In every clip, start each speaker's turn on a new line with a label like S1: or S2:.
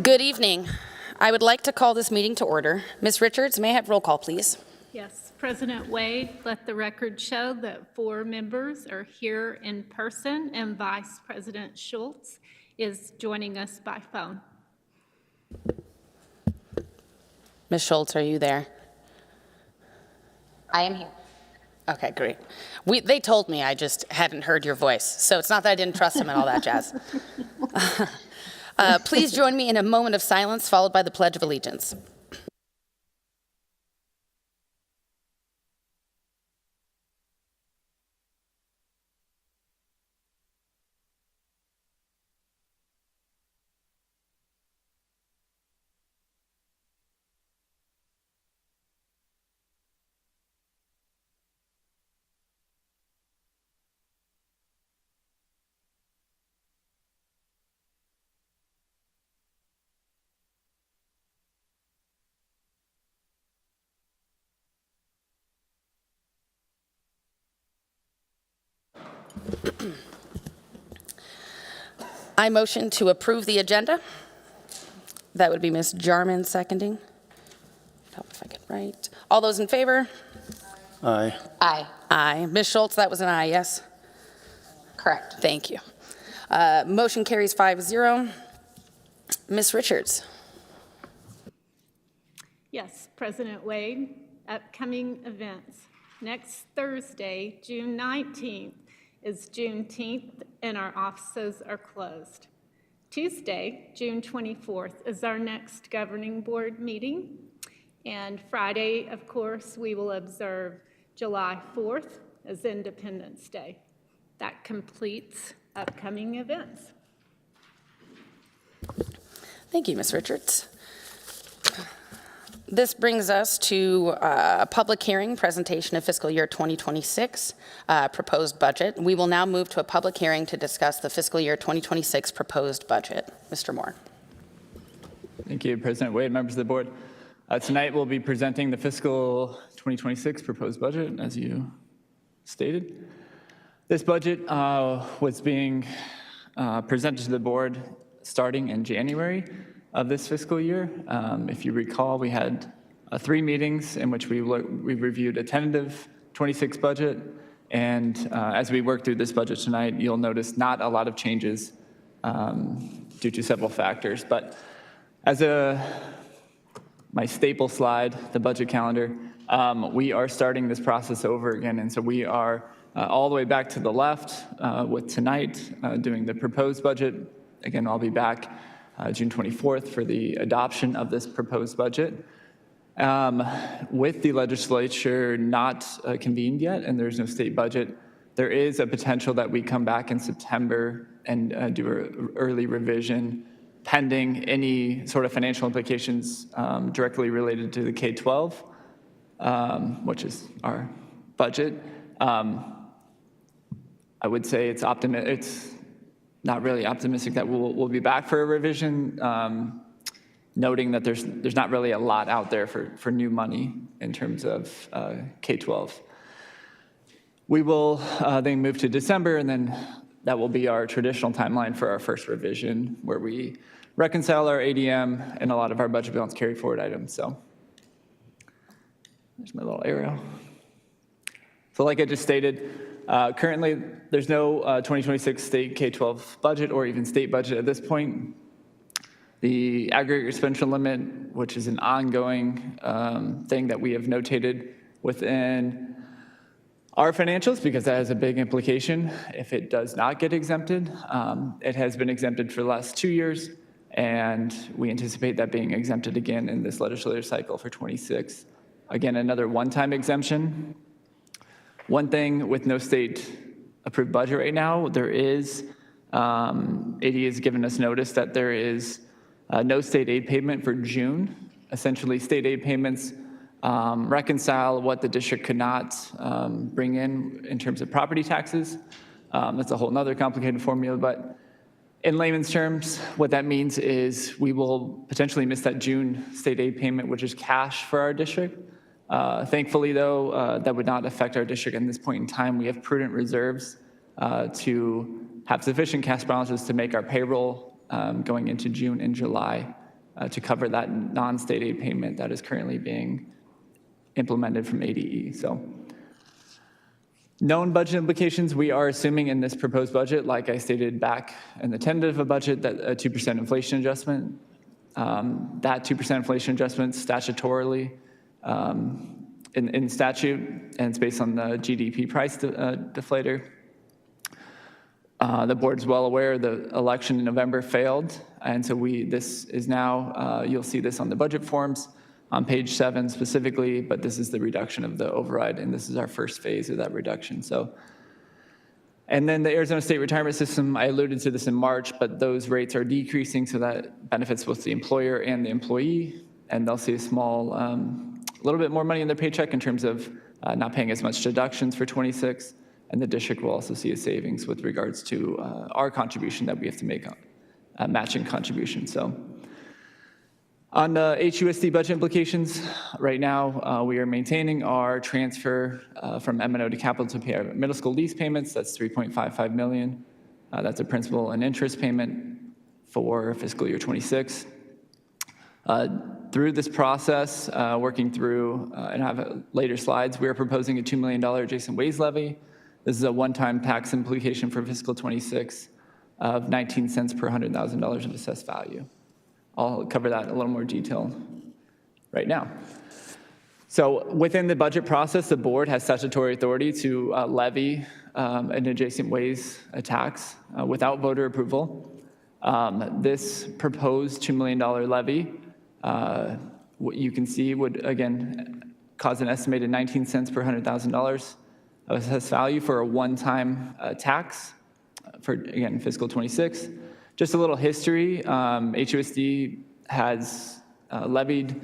S1: Good evening. I would like to call this meeting to order. Ms. Richards, may I have roll call, please?
S2: Yes, President Wade, let the record show that 4 members are here in person and Vice President Schultz is joining us by phone.
S1: Ms. Schultz, are you there?
S3: I am here.
S1: Okay, great. They told me, I just hadn't heard your voice, so it's not that I didn't trust him and all that jazz. Please join me in a moment of silence followed by the Pledge of Allegiance. I motion to approve the agenda. That would be Ms. Jarman seconding. Help if I get right. All those in favor?
S4: Aye.
S3: Aye.
S1: Aye. Ms. Schultz, that was an aye, yes?
S3: Correct.
S1: Thank you. Motion carries 5-0. Ms. Richards.
S2: Yes, President Wade, upcoming events. Next Thursday, June 19th, is Juneteenth, and our offices are closed. Tuesday, June 24th, is our next governing board meeting. And Friday, of course, we will observe July 4th as Independence Day. That completes upcoming events.
S1: Thank you, Ms. Richards. This brings us to a public hearing presentation of fiscal year 2026 proposed budget. We will now move to a public hearing to discuss the fiscal year 2026 proposed budget. Mr. Moore.
S4: Thank you, President Wade, members of the board. Tonight we'll be presenting the fiscal 2026 proposed budget, as you stated. This budget was being presented to the board starting in January of this fiscal year. If you recall, we had 3 meetings in which we reviewed a tentative 26 budget. And as we work through this budget tonight, you'll notice not a lot of changes due to several factors. But as my staple slide, the budget calendar, we are starting this process over again. And so we are all the way back to the left with tonight doing the proposed budget. Again, I'll be back June 24th for the adoption of this proposed budget. With the legislature not convened yet and there's no state budget, there is a potential that we come back in September and do an early revision pending any sort of financial implications directly related to the K-12, which is our budget. I would say it's not really optimistic that we'll be back for a revision, noting that there's not really a lot out there for new money in terms of K-12. We will then move to December, and then that will be our traditional timeline for our first revision, where we reconcile our ADM and a lot of our budget balance carry forward items. So there's my little arrow. So like I just stated, currently there's no 2026 state K-12 budget or even state budget at this point. The aggregate expenditure limit, which is an ongoing thing that we have notated within our financials, because that has a big implication if it does not get exempted. It has been exempted for the last 2 years, and we anticipate that being exempted again in this legislative cycle for 26. Again, another one-time exemption. One thing with no state approved budget right now, there is, AD has given us notice that there is no state aid payment for June. Essentially, state aid payments reconcile what the district could not bring in terms of property taxes. That's a whole nother complicated formula, but in layman's terms, what that means is we will potentially miss that June state aid payment, which is cash for our district. Thankfully, though, that would not affect our district at this point in time. We have prudent reserves to have sufficient cash balances to make our payroll going into June and July to cover that non-state aid payment that is currently being implemented from ADE. So known budget implications, we are assuming in this proposed budget, like I stated back in the tentative budget, that a 2% inflation adjustment. That 2% inflation adjustment statutorily in statute, and it's based on the GDP price deflator. The board's well aware the election in November failed, and so this is now, you'll see this on the budget forms on page 7 specifically, but this is the reduction of the override, and this is our first phase of that reduction. So, and then the Arizona State Retirement System, I alluded to this in March, but those rates are decreasing, so that benefits both the employer and the employee, and they'll see a small, little bit more money in their paycheck in terms of not paying as much deductions for 26, and the district will also see a savings with regards to our contribution that we have to make on matching contribution. So on the HUSD budget implications, right now we are maintaining our transfer from M&O to capital to pay our middle school lease payments. That's $3.55 million. That's a principal and interest payment for fiscal year 26. Through this process, working through, and I have later slides, we are proposing a $2 million adjacent ways levy. This is a one-time tax implication for fiscal 26 of 19 cents per $100,000 of assessed value. I'll cover that in a little more detail right now. So within the budget process, the board has statutory authority to levy an adjacent ways tax without voter approval. This proposed $2 million levy, what you can see would, again, cause an estimated 19 cents per $100,000 of assessed value for a one-time tax for, again, fiscal 26. Just a little history, HUSD has levied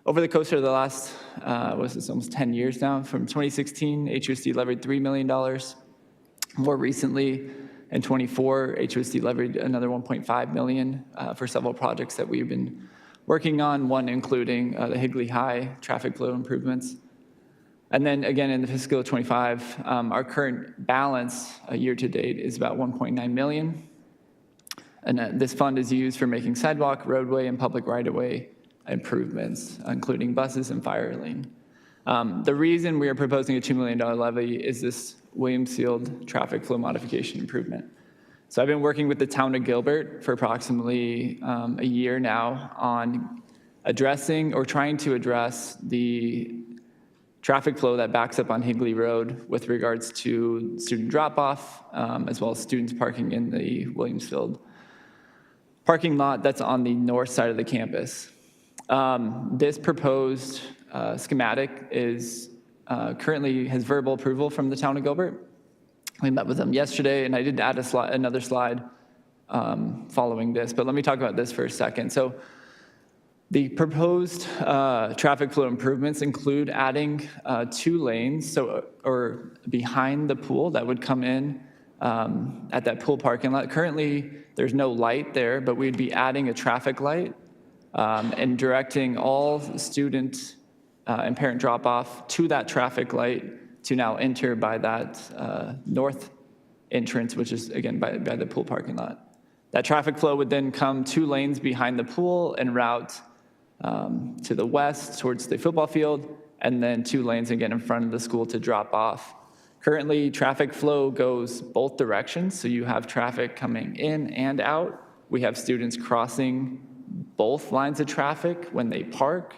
S4: over the course of the last, almost 10 years now. From 2016, HUSD levied $3 million. More recently, in 24, HUSD levied another $1.5 million for several projects that we've been working on, one including the Higley High traffic flow improvements. And then again, in the fiscal 25, our current balance year to date is about $1.9 million. And this fund is used for making sidewalk, roadway, and public right-of-way improvements, including buses and fire lane. The reason we are proposing a $2 million levy is this Williams Field traffic flow modification improvement. So I've been working with the town of Gilbert for approximately a year now on addressing or trying to address the traffic flow that backs up on Higley Road with regards to student drop-off, as well as students parking in the Williams Field parking lot that's on the north side of the campus. This proposed schematic is currently has verbal approval from the town of Gilbert. We met with them yesterday, and I did add another slide following this, but let me talk about this for a second. So the proposed traffic flow improvements include adding 2 lanes, or behind the pool that would come in at that pool parking lot. Currently, there's no light there, but we'd be adding a traffic light and directing all student and parent drop-off to that traffic light to now enter by that north entrance, which is, again, by the pool parking lot. That traffic flow would then come 2 lanes behind the pool and route to the west towards the football field, and then 2 lanes again in front of the school to drop off. Currently, traffic flow goes both directions, so you have traffic coming in and out. We have students crossing both lines of traffic when they park.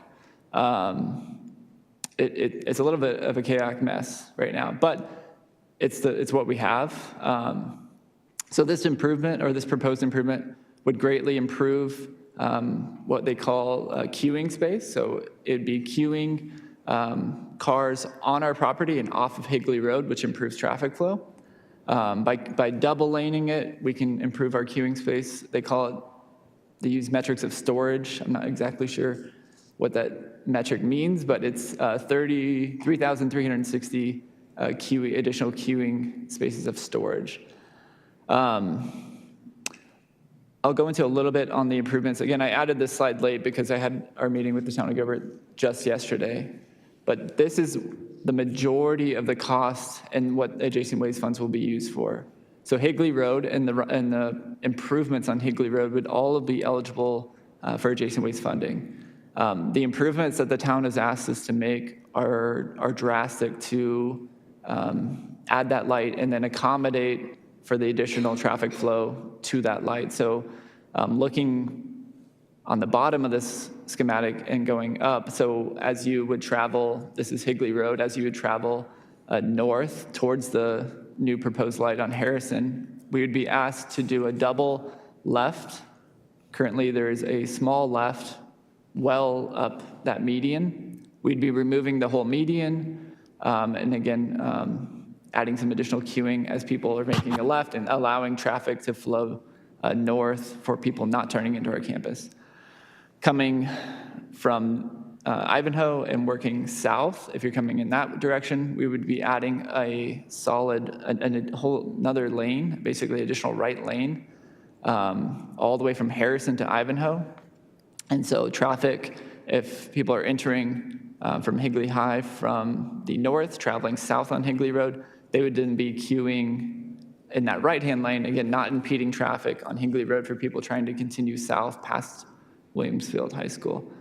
S4: It's a little bit of a chaotic mess right now, but it's what we have. So this improvement, or this proposed improvement, would greatly improve what they call queuing space. So it'd be queuing cars on our property and off of Higley Road, which improves traffic flow. By double laning it, we can improve our queuing space. They use metrics of storage. I'm not exactly sure what that metric means, but it's 3,360 additional queuing spaces of storage. I'll go into a little bit on the improvements. Again, I added this slide late because I had our meeting with the town of Gilbert just yesterday. But this is the majority of the cost and what adjacent ways funds will be used for. So Higley Road and the improvements on Higley Road would all be eligible for adjacent waste funding. The improvements that the town has asked us to make are drastic to add that light and then accommodate for the additional traffic flow to that light. So looking on the bottom of this schematic and going up, so as you would travel, this is Higley Road, as you would travel north towards the new proposed light on Harrison, we would be asked to do a double left. Currently, there is a small left well up that median. We'd be removing the whole median, and again, adding some additional queuing as people are making a left and allowing traffic to flow north for people not turning into our campus. Coming from Ivanhoe and working south, if you're coming in that direction, we would be adding a whole another lane, basically additional right lane, all the way from Harrison to Ivanhoe. And so traffic, if people are entering from Higley High from the north, traveling south on Higley Road, they would then be queuing in that right-hand lane, again, not impeding traffic on Higley Road for people trying to continue south past Williamsfield High School.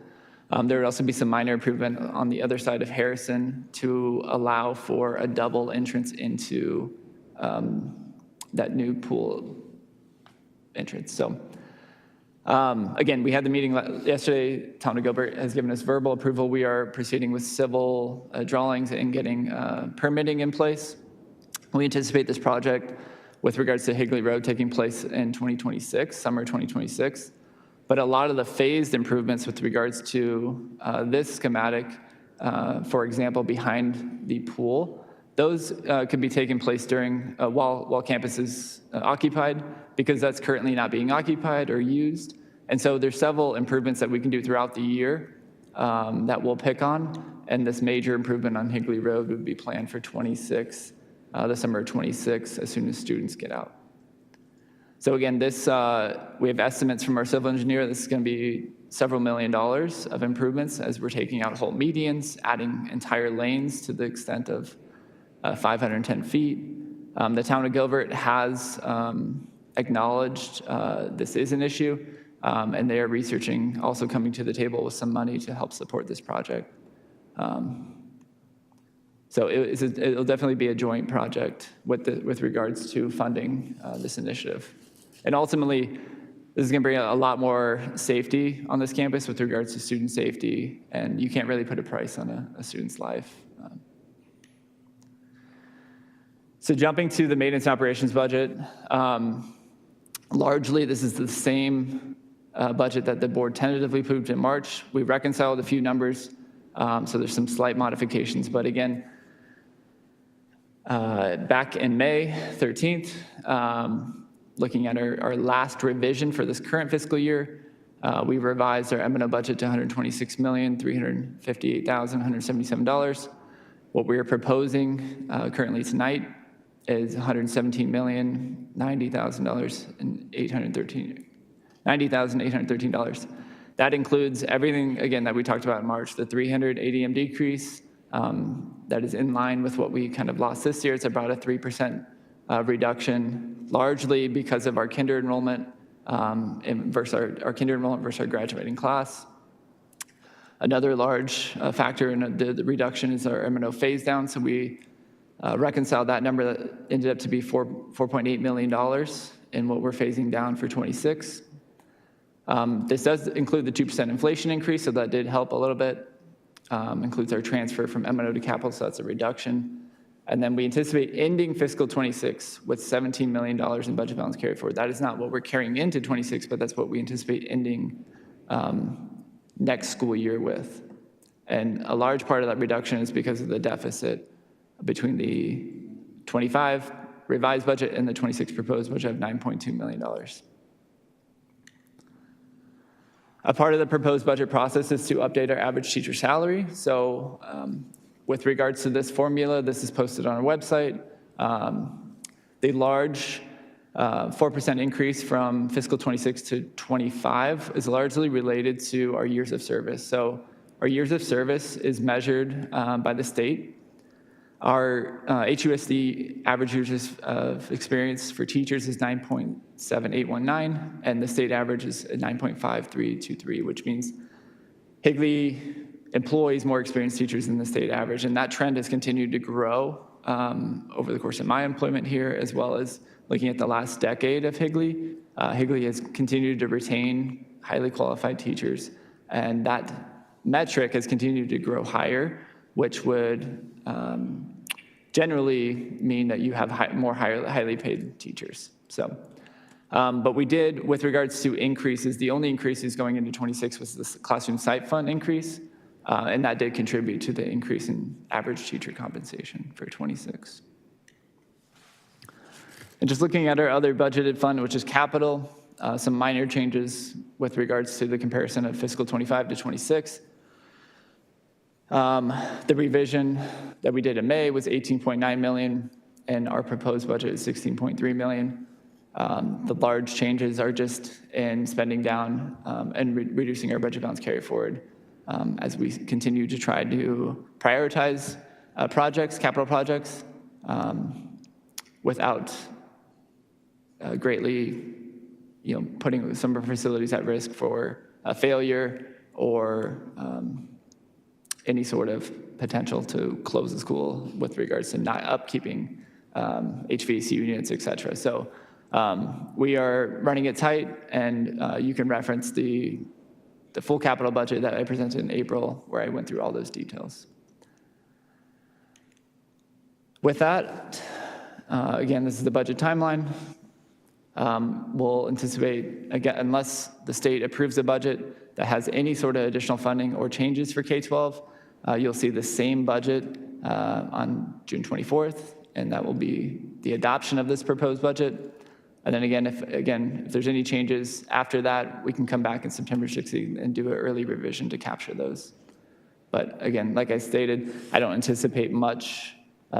S4: There would also be some minor improvement on the other side of Harrison to allow for a double entrance into that new pool entrance. So again, we had the meeting yesterday. Town of Gilbert has given us verbal approval. We are proceeding with civil drawings and getting permitting in place. We anticipate this project with regards to Higley Road taking place in 2026, summer 2026. But a lot of the phased improvements with regards to this schematic, for example, behind the pool, those could be taking place during while campus is occupied, because that's currently not being occupied or used. And so there's several improvements that we can do throughout the year that we'll pick on. And this major improvement on Higley Road would be planned for 26, the summer of 26, as soon as students get out. So again, this we have estimates from our civil engineer. This is going to be several $1 million of improvements as we're taking out whole medians, adding entire lanes to the extent of 510 feet. The town of Gilbert has acknowledged this is an issue, and they are researching, also coming to the table with some money to help support this project. So it'll definitely be a joint project with regards to funding this initiative. And ultimately, this is going to bring a lot more safety on this campus with regards to student safety, and you can't really put a price on a student's life. So jumping to the maintenance and operations budget, largely this is the same budget that the board tentatively approved in March. We reconciled a few numbers, so there's some slight modifications, but again, back in May 13th, looking at our last revision for this current fiscal year, we revised our M&O budget to $126,358,177. What we are proposing currently tonight is $90,813. That includes everything, again, that we talked about in March, the 300 ADM decrease. That is in line with what we kind of lost this year. It's about a 3% reduction, largely because of our kinder enrollment versus our kinder enrollment versus our graduating class. Another large factor in the reduction is our M&O phase down. So we reconciled that number that ended up to be $4.8 million in what we're phasing down for 26. This does include the 2% inflation increase, so that did help a little bit. Includes our transfer from M&O to capital, so that's a reduction. And then we anticipate ending fiscal 26 with $17 million in budget balance carry forward. That is not what we're carrying into 26, but that's what we anticipate ending next school year with. And a large part of that reduction is because of the deficit between the 25 revised budget and the 26 proposed budget of $9.2 million. A part of the proposed budget process is to update our average teacher salary. So with regards to this formula, this is posted on our website. The large 4% increase from fiscal 26 to 25 is largely related to our years of service. So our years of service is measured by the state. Our HUSD average years of experience for teachers is 9.7819, and the state average is 9.5323, which means Higley employs more experienced teachers than the state average, and that trend has continued to grow over the course of my employment here, as well as looking at the last decade of Higley. Higley has continued to retain highly qualified teachers, and that metric has continued to grow higher, which would generally mean that you have more highly paid teachers. So, but we did, with regards to increases, the only increases going into 26 was the classroom site fund increase, and that did contribute to the increase in average teacher compensation for 26. And just looking at our other budgeted fund, which is capital, some minor changes with regards to the comparison of fiscal 25 to 26. The revision that we did in May was 18.9 million, and our proposed budget is 16.3 million. The large changes are just in spending down and reducing our budget balance carry forward as we continue to try to prioritize projects, capital projects, without greatly, putting some of our facilities at risk for a failure or any sort of potential to close the school with regards to not upkeeping HVAC units, et cetera. So we are running it tight, and you can reference the full capital budget that I presented in April, where I went through all those details. With that, again, this is the budget timeline. We'll anticipate, again, unless the state approves a budget that has any sort of additional funding or changes for K-12, you'll see the same budget on June 24th, and that will be the adoption of this proposed budget. And then again, if there's any changes after that, we can come back in September 16th and do an early revision to capture those. But again, like I stated, I don't anticipate much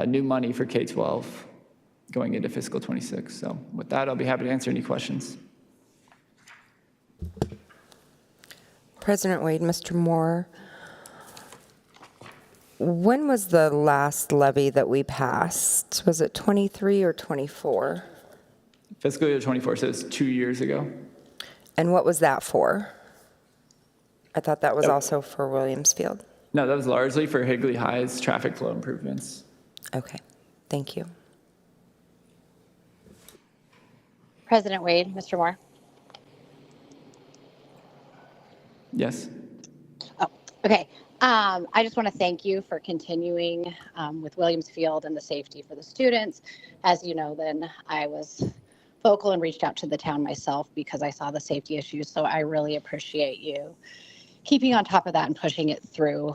S4: new money for K-12 going into fiscal 26. So with that, I'll be happy to answer any questions.
S5: President Wade, Mr. Moore, when was the last levy that we passed? Was it 23 or 24?
S4: Fiscal year 24, so it's 2 years ago.
S5: And what was that for? I thought that was also for Williamsfield.
S4: No, that was largely for Higley High's traffic flow improvements.
S5: Okay, thank you.
S3: President Wade, Mr. Moore.
S4: Yes.
S3: Oh, okay. I just want to thank you for continuing with Williamsfield and the safety for the students. As you know, then I was vocal and reached out to the town myself because I saw the safety issues. So I really appreciate you keeping on top of that and pushing it through.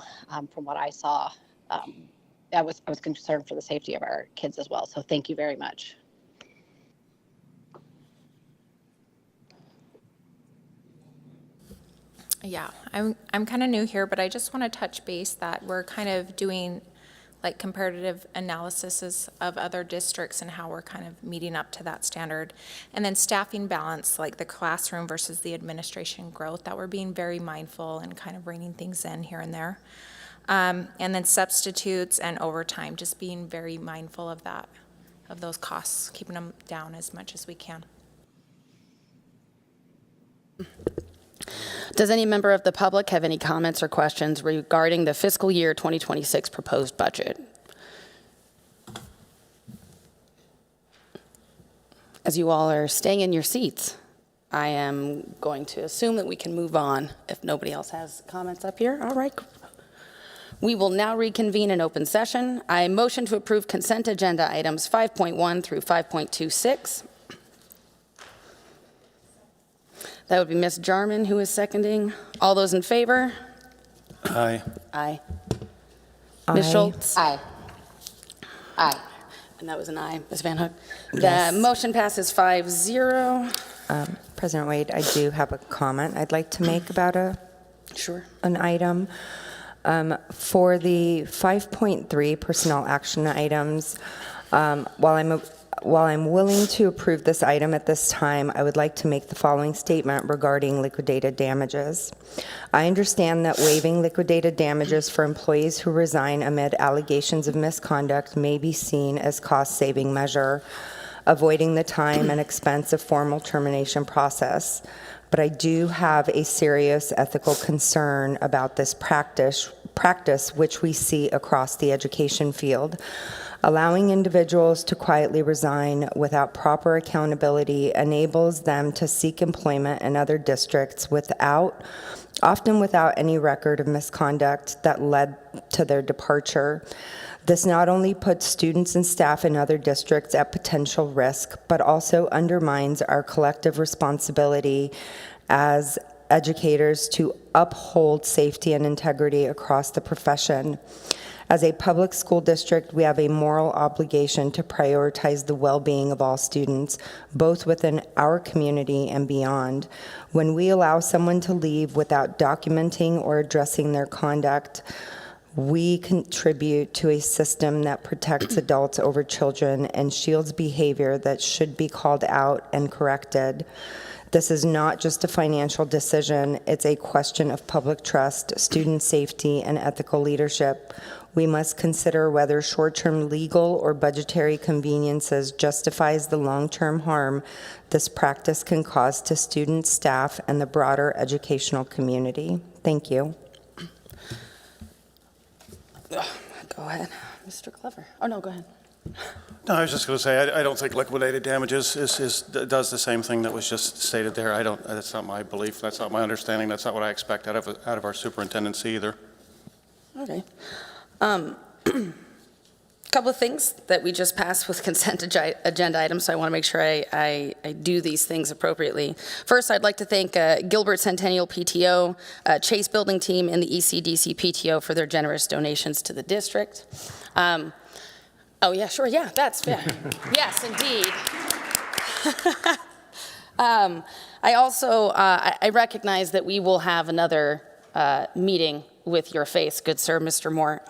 S3: From what I saw, I was concerned for the safety of our kids as well. So thank you very much.
S6: Yeah, I'm kind of new here, but I just want to touch base that we're kind of doing like comparative analyses of other districts and how we're kind of meeting up to that standard. And then staffing balance, like the classroom versus the administration growth, that we're being very mindful and kind of reining things in here and there. And then substitutes and overtime, just being very mindful of that, of those costs, keeping them down as much as we can.
S1: Does any member of the public have any comments or questions regarding the fiscal year 2026 proposed budget? As you all are staying in your seats, I am going to assume that we can move on if nobody else has comments up here. All right. We will now reconvene in open session. I motion to approve consent agenda items 5.1 through 5.26. That would be Ms. Jarman who is seconding. All those in favor?
S7: Aye.
S1: Aye. Ms.
S5: Aye.
S1: Schultz?
S3: Aye. Aye.
S1: And that was an aye. Ms. Van Hook?
S5: Yes.
S1: The motion passes 5-0.
S5: President Wade, I do have a comment I'd like to make about
S1: Sure.
S5: an item. For the 5.3 personnel action items, while I'm while I'm willing to approve this item at this time, I would like to make the following statement regarding liquidated damages. I understand that waiving liquidated damages for employees who resign amid allegations of misconduct may be seen as cost-saving measure, avoiding the time and expense of formal termination process. But I do have a serious ethical concern about this practice which we see across the education field. Allowing individuals to quietly resign without proper accountability enables them to seek employment in other districts often without any record of misconduct that led to their departure. This not only puts students and staff in other districts at potential risk, but also undermines our collective responsibility as educators to uphold safety and integrity across the profession. As a public school district, we have a moral obligation to prioritize the well-being of all students, both within our community and beyond. When we allow someone to leave without documenting or addressing their conduct, we contribute to a system that protects adults over children and shields behavior that should be called out and corrected. This is not just a financial decision, it's a question of public trust, student safety, and ethical leadership. We must consider whether short-term legal or budgetary conveniences justifies the long-term harm this practice can cause to students, staff, and the broader educational community. Thank you.
S1: Go ahead, Mr. Clever. Oh, no, go ahead.
S7: No, I was just going to say, I don't think liquidated damages does the same thing that was just stated there. That's not my belief. That's not my understanding. That's not what I expect out of our superintendents either.
S1: Okay. Couple of things that we just passed with consent agenda items, so I want to make sure I do these things appropriately. First, I'd like to thank Gilbert Centennial PTO, Chase Building Team, and the ECDC PTO for their generous donations to the district. Oh, yeah, sure, yeah, that's fair. Yes, indeed. I also, I recognize that we will have another meeting with your face, good sir, Mr. Moore.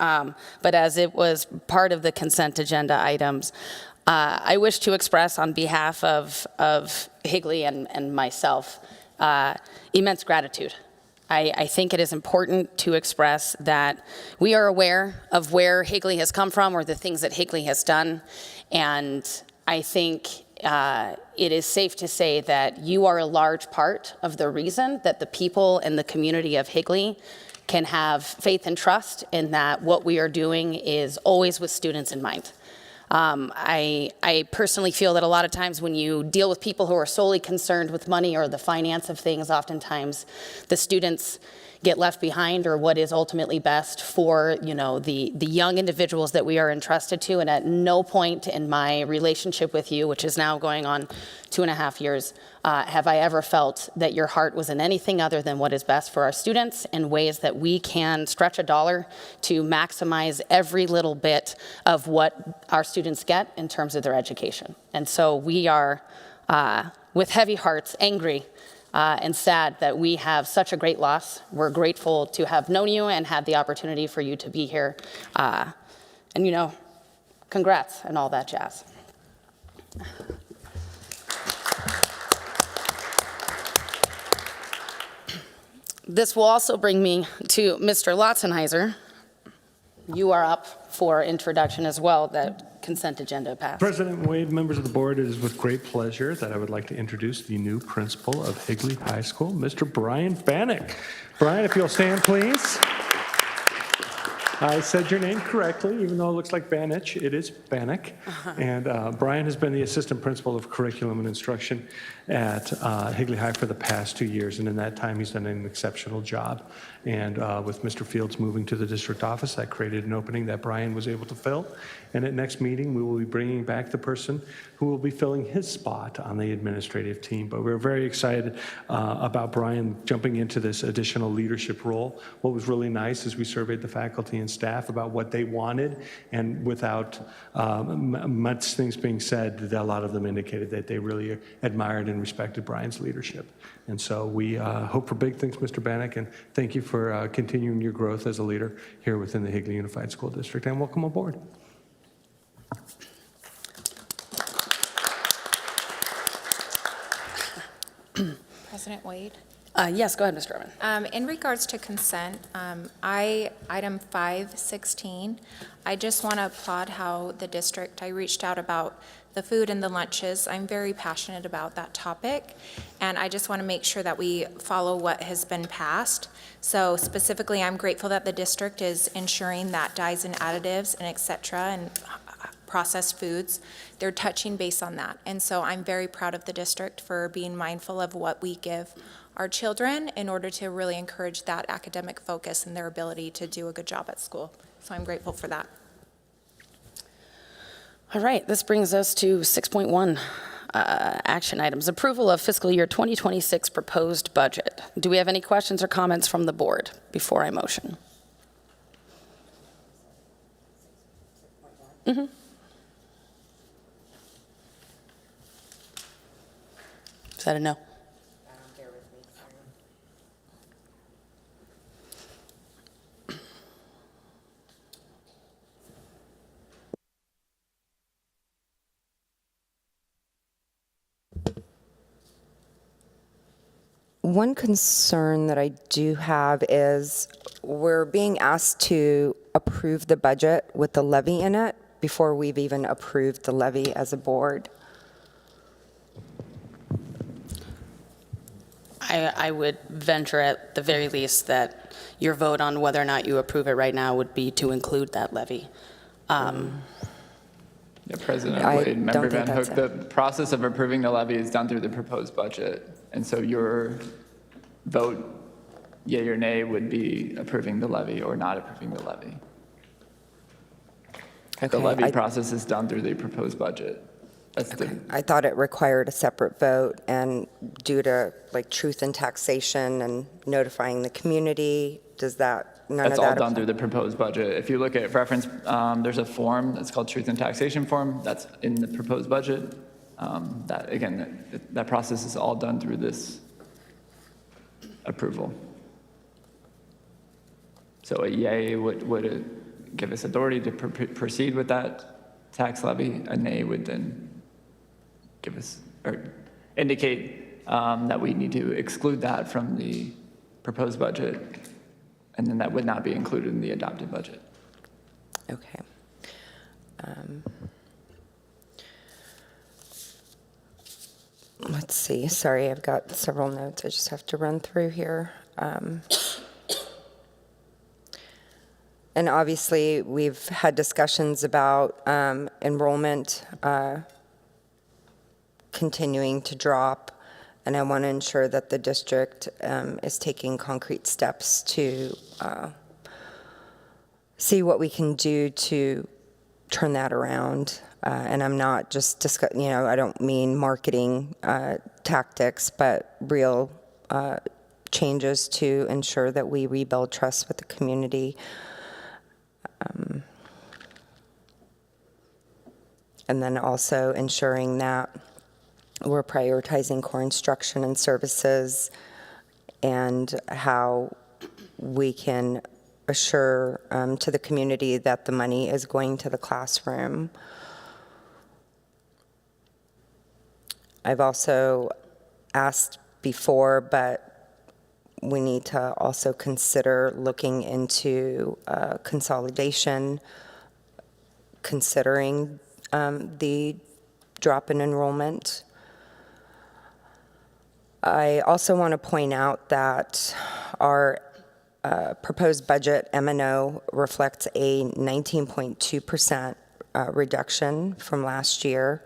S1: But as it was part of the consent agenda items, I wish to express on behalf of Higley and myself immense gratitude. I think it is important to express that we are aware of where Higley has come from or the things that Higley has done. And I think it is safe to say that you are a large part of the reason that the people and the community of Higley can have faith and trust in that what we are doing is always with students in mind. I personally feel that a lot of times when you deal with people who are solely concerned with money or the finance of things, oftentimes the students get left behind, or what is ultimately best for, you know, the young individuals that we are entrusted to. And at no point in my relationship with you, which is now going on 2.5 years, have I ever felt that your heart was in anything other than what is best for our students and ways that we can stretch a dollar to maximize every little bit of what our students get in terms of their education. And so we are, with heavy hearts, angry and sad that we have such a great loss. We're grateful to have known you and had the opportunity for you to be here. And, you know, congrats and all that jazz. This will also bring me to Mr. Lotzenheiser. You are up for introduction as well. That consent agenda passed.
S8: President Wade, members of the board, it is with great pleasure that I would like to introduce the new principal of Higley High School, Mr. Brian Bannock. Brian, if you'll stand, please. I said your name correctly, even though it looks like Banich, it is Bannock. And Brian has been the assistant principal of curriculum and instruction at Higley High for the past 2 years, and in that time he's done an exceptional job. And with Mr. Fields moving to the district office, that created an opening that Brian was able to fill. And at next meeting, we will be bringing back the person who will be filling his spot on the administrative team. But we're very excited about Brian jumping into this additional leadership role. What was really nice is we surveyed the faculty and staff about what they wanted, and without much things being said, a lot of them indicated that they really admired and respected Brian's leadership. And so we hope for big things, Mr. Bannock, and thank you for continuing your growth as a leader here within the Higley Unified School District, and welcome aboard.
S6: President Wade.
S1: Yes, go ahead, Mr. Urban.
S6: In regards to consent, item 516, I just want to applaud how the district, I reached out about the food and the lunches. I'm very passionate about that topic, and I just want to make sure that we follow what has been passed. So specifically, I'm grateful that the district is ensuring that dyes and additives and et cetera and processed foods, they're touching base on that. And so I'm very proud of the district for being mindful of what we give our children in order to really encourage that academic focus and their ability to do a good job at school. So I'm grateful for that.
S1: All right, this brings us to 6.1 action items. Approval of fiscal year 2026 proposed budget. Do we have any questions or comments from the board before I motion? Is that a no?
S5: One concern that I do have is we're being asked to approve the budget with the levy in it before we've even approved the levy as a board.
S1: I would venture at the very least that your vote on whether or not you approve it right now would be to include that levy.
S4: Yeah, President
S5: I
S4: Wade, Member
S5: don't think
S4: Van Hook,
S5: that's
S4: the process of approving the levy is done through the proposed budget. And so your vote, yea or nay, would be approving the levy or not approving the levy. The
S5: Okay,
S4: levy
S5: I-
S4: process is done through the proposed budget. That's the,
S5: I thought it required a separate vote, and due to like truth in taxation and notifying the community, does that, none of
S4: that's
S5: that?
S4: all done
S5: apply?
S4: through the proposed budget. If you look at reference, there's a form that's called Truth in Taxation Form that's in the proposed budget. That, again, that process is all done through this approval. So a yay would give us authority to proceed with that tax levy. A nay would then give us, or indicate that we need to exclude that from the proposed budget, and then that would not be included in the adopted budget.
S5: Okay. Let's see, sorry, I've got several notes I just have to run through here. And obviously, we've had discussions about enrollment continuing to drop, and I want to ensure that the district is taking concrete steps to see what we can do to turn that around. And I'm not just I don't mean marketing tactics, but real changes to ensure that we rebuild trust with the community. And then also ensuring that we're prioritizing core instruction and services, and how we can assure to the community that the money is going to the classroom. I've also asked before, but we need to also consider looking into consolidation, considering the drop in enrollment. I also want to point out that our proposed budget M&O reflects a 19.2% reduction from last year.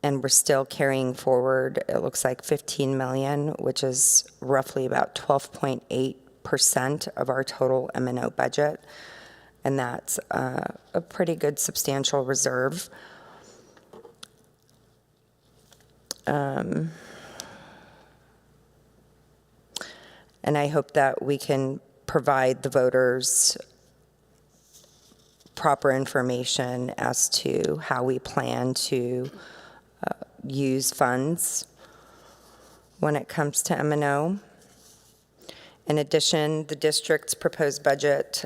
S5: And we're still carrying forward, it looks like 15 million, which is roughly about 12.8% of our total M&O budget. And that's a pretty good substantial reserve. And I hope that we can provide the voters proper information as to how we plan to use funds when it comes to M&O. In addition, the district's proposed budget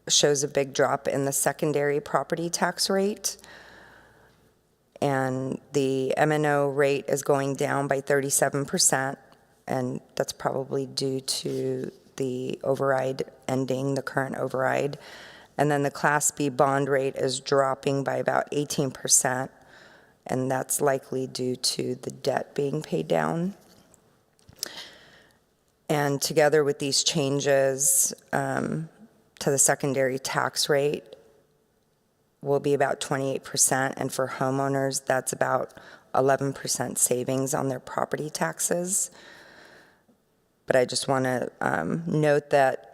S5: shows a big drop in the secondary property tax rate. and the M&O rate is going down by 37%, and that's probably due to the override ending, the current override. And then the Class B bond rate is dropping by about 18%, and that's likely due to the debt being paid down. And together with these changes to the secondary tax rate will be about 28%, and for homeowners, that's about 11% savings on their property taxes. But I just want to note that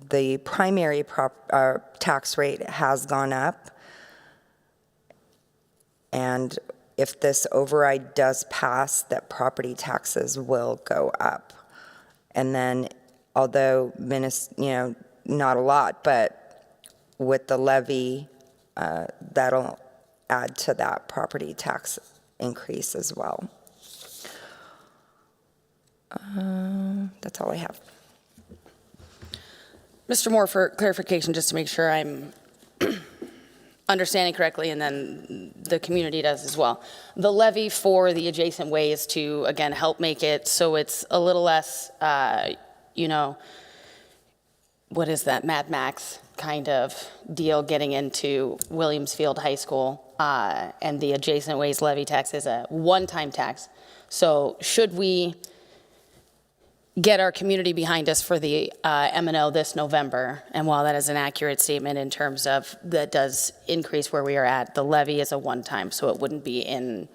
S5: the primary tax rate has gone up, and if this override does pass, that property taxes will go up. And then, although, not a lot, but with the levy, that'll add to that property tax increase as well. That's all I have.
S1: Mr. Moore, for clarification, just to make sure I'm understanding correctly, and then the community does as well. The levy for the adjacent ways to, again, help make it so it's a little less, what is that, Mad Max kind of deal getting into Williamsfield High School, and the adjacent ways levy tax is a one-time tax. So should we get our community behind us for the M&O this November, and while that is an accurate statement in terms of that does increase where we are at, the levy is a one-time, so it wouldn't be in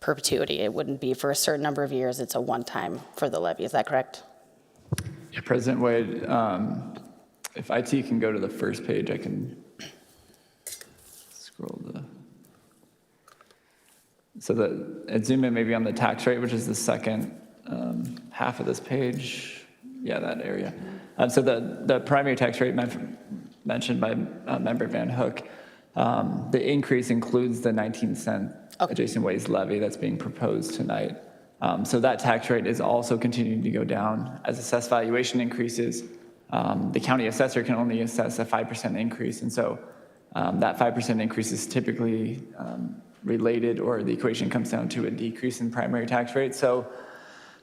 S1: perpetuity. It wouldn't be for a certain number of years. It's a one-time for the levy. Is that correct?
S4: Yeah, President Wade, if IT can go to the first page, I can scroll and zoom in maybe on the tax rate, which is the second half of this page. Yeah, that area. So the primary tax rate mentioned by Member Van Hook, the increase includes the 19-cent adjacent ways levy that's being proposed tonight. So that tax rate is also continuing to go down. As assessed valuation increases, the county assessor can only assess a 5% increase. And so that 5% increase is typically related, or the equation comes down to a decrease in primary tax rate. So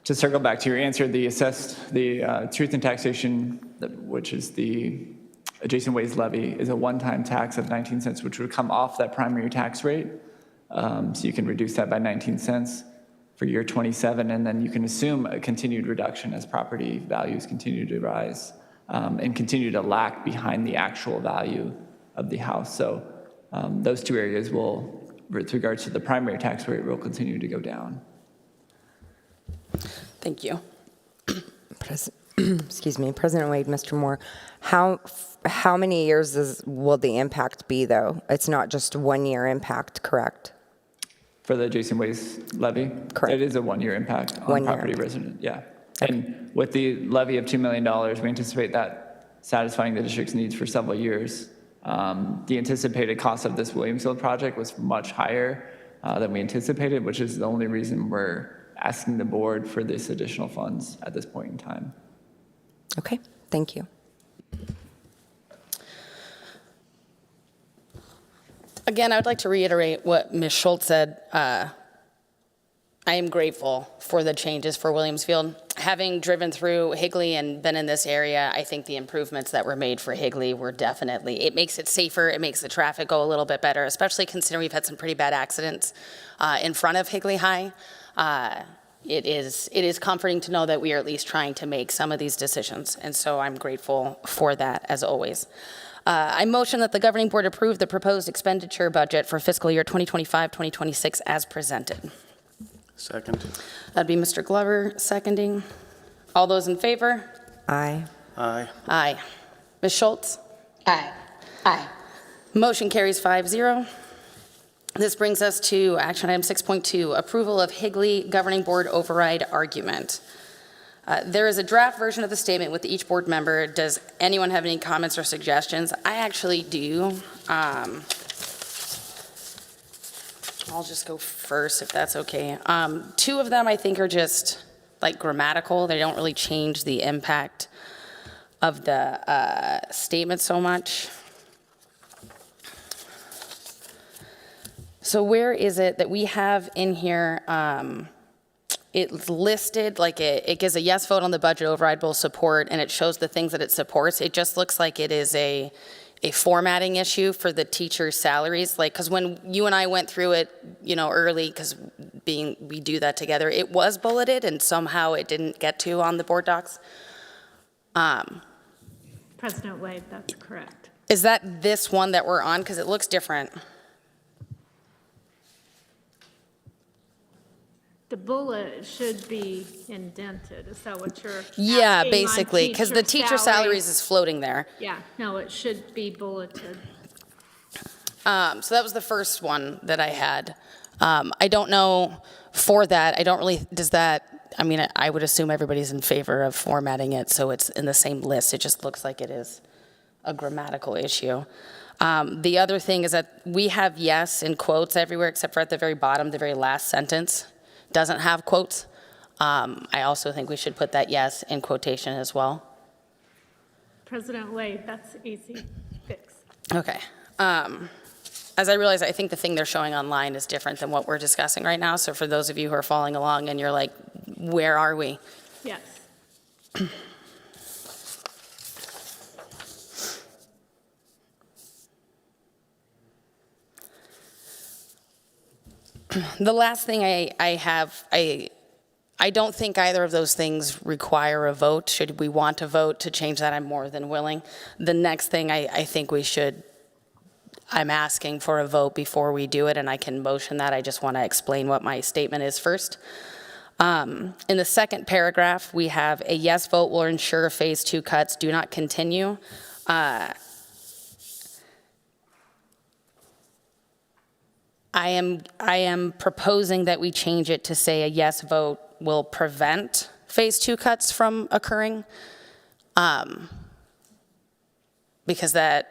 S4: to circle back to your answer, the truth in taxation, which is the adjacent ways levy, is a one-time tax of 19 cents, which would come off that primary tax rate. So you can reduce that by 19 cents for year 27, and then you can assume a continued reduction as property values continue to rise and continue to lag behind the actual value of the house. So those two areas will, with regards to the primary tax rate, will continue to go down.
S1: Thank you.
S5: Excuse me, President Wade, Mr. Moore, how many years will the impact be, though? It's not just 1 year impact, correct?
S4: For the adjacent ways levy?
S5: Correct.
S4: It is a 1 year impact on
S5: 1 year.
S4: property resident, yeah. Okay. And with the levy of $2 million, we anticipate that satisfying the district's needs for several years. The anticipated cost of this Williamsfield project was much higher than we anticipated, which is the only reason we're asking the board for this additional funds at this point in time.
S5: Okay, thank you.
S1: Again, I would like to reiterate what Ms. Schultz said. I am grateful for the changes for Williamsfield. Having driven through Higley and been in this area, I think the improvements that were made for Higley were definitely, it makes it safer, it makes the traffic go a little bit better, especially considering we've had some pretty bad accidents in front of Higley High. It is comforting to know that we are at least trying to make some of these decisions, and so I'm grateful for that, as always. I motion that the governing board approve the proposed expenditure budget for fiscal year 2025-2026 as presented.
S7: Second.
S1: That'd be Mr. Glover seconding. All those in favor?
S5: Aye.
S7: Aye.
S1: Aye. Ms. Schultz?
S3: Aye. Aye.
S1: Motion carries 5-0. This brings us to action item 6.2, approval of Higley Governing Board override argument. There is a draft version of the statement with each board member. Does anyone have any comments or suggestions? I actually do. I'll just go first if that's okay. Two of them I think are just like grammatical. They don't really change the impact of the statement so much. So where is it that we have in here, it's listed, like it gives a yes vote on the budget override will support, and it shows the things that it supports. It just looks like it is a formatting issue for the teachers' salaries. Like, because when you and I went through it, early, because we do that together, it was bulleted, and somehow it didn't get to on the board docs.
S2: President Wade, that's correct.
S1: Is that this one that we're on? Because it looks different.
S2: The bullet should be indented. Is that what you're
S1: Yeah,
S2: asking on
S1: basically, because the teacher salaries
S2: salaries?
S1: is floating there.
S2: Yeah, no, it should be bulleted.
S1: So that was the first one that I had. I don't know for that, I don't really, I would assume everybody's in favor of formatting it so it's in the same list. It just looks like it is a grammatical issue. The other thing is that we have yes in quotes everywhere except for at the very bottom, the very last sentence doesn't have quotes. I also think we should put that yes in quotation as well.
S2: President Wade, that's easy fix.
S1: Okay. As I realize, I think the thing they're showing online is different than what we're discussing right now. So for those of you who are following along and you're like, where are we?
S2: Yes.
S1: The last thing I have, I don't think either of those things require a vote. Should we want a vote to change that, I'm more than willing. The next thing I think we should, I'm asking for a vote before we do it, and I can motion that. I just want to explain what my statement is first. In the second paragraph, we have a yes vote will ensure phase 2 cuts do not continue. I am proposing that we change it to say a yes vote will prevent phase 2 cuts from occurring. Because that,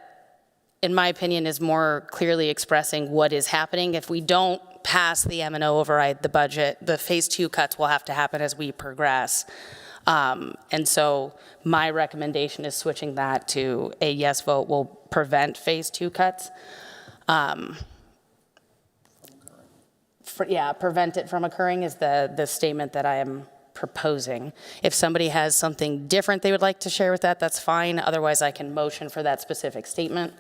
S1: in my opinion, is more clearly expressing what is happening. If we don't pass the M&O override, the budget, the phase 2 cuts will have to happen as we progress. And so my recommendation is switching that to a yes vote will prevent phase 2 cuts. Prevent it from occurring is the statement that I am proposing. If somebody has something different they would like to share with that, that's fine. Otherwise, I can motion for that specific statement.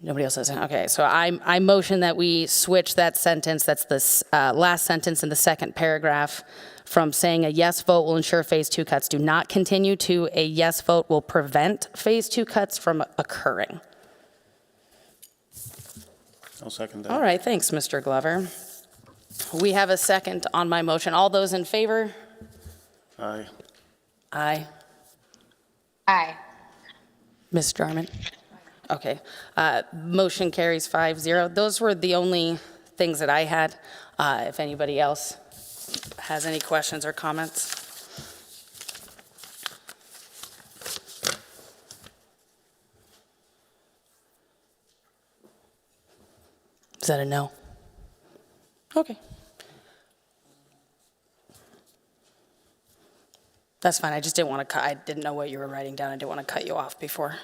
S1: Nobody else has, okay, so I motion that we switch that sentence, that's the last sentence in the second paragraph, from saying a yes vote will ensure phase 2 cuts do not continue to a yes vote will prevent phase 2 cuts from occurring.
S7: I'll second that.
S1: All right, thanks, Mr. Glover. We have a second on my motion. All those in favor?
S7: Aye.
S1: Aye.
S3: Aye.
S1: Ms. Jarman? Okay. Motion carries 5-0. Those were the only things that I had. If anybody else has any questions or comments. Is that a no? Okay. That's fine. I just didn't want to I didn't know what you were writing down. I didn't want to cut you off before.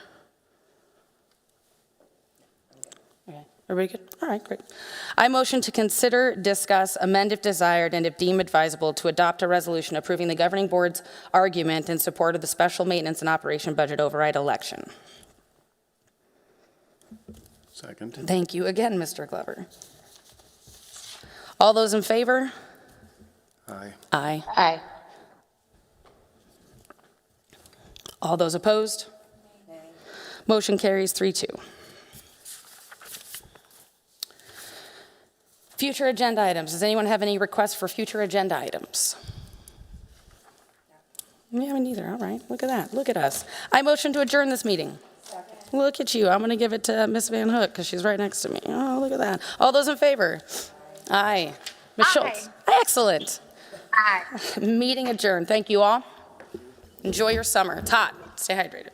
S1: Okay. Everybody good? All right, great. I motion to consider, discuss, amend if desired, and if deemed advisable, to adopt a resolution approving the governing board's argument in support of the special maintenance and operation budget override election.
S7: Second.
S1: Thank you again, Mr. Glover. All those in favor?
S7: Aye.
S1: Aye.
S3: Aye.
S1: All those opposed? Motion carries 3-2. Future agenda items. Does anyone have any requests for future agenda items? Yeah, me neither. All right. Look at that. Look at us. I motion to adjourn this meeting. Look at you. I'm going to give it to Miss Van Hook because she's right next to me. Oh, look at that. All those in favor? Aye. Ms. Schultz? Excellent.
S3: Aye.
S1: Meeting adjourned. Thank you all. Enjoy your summer. It's hot. Stay hydrated.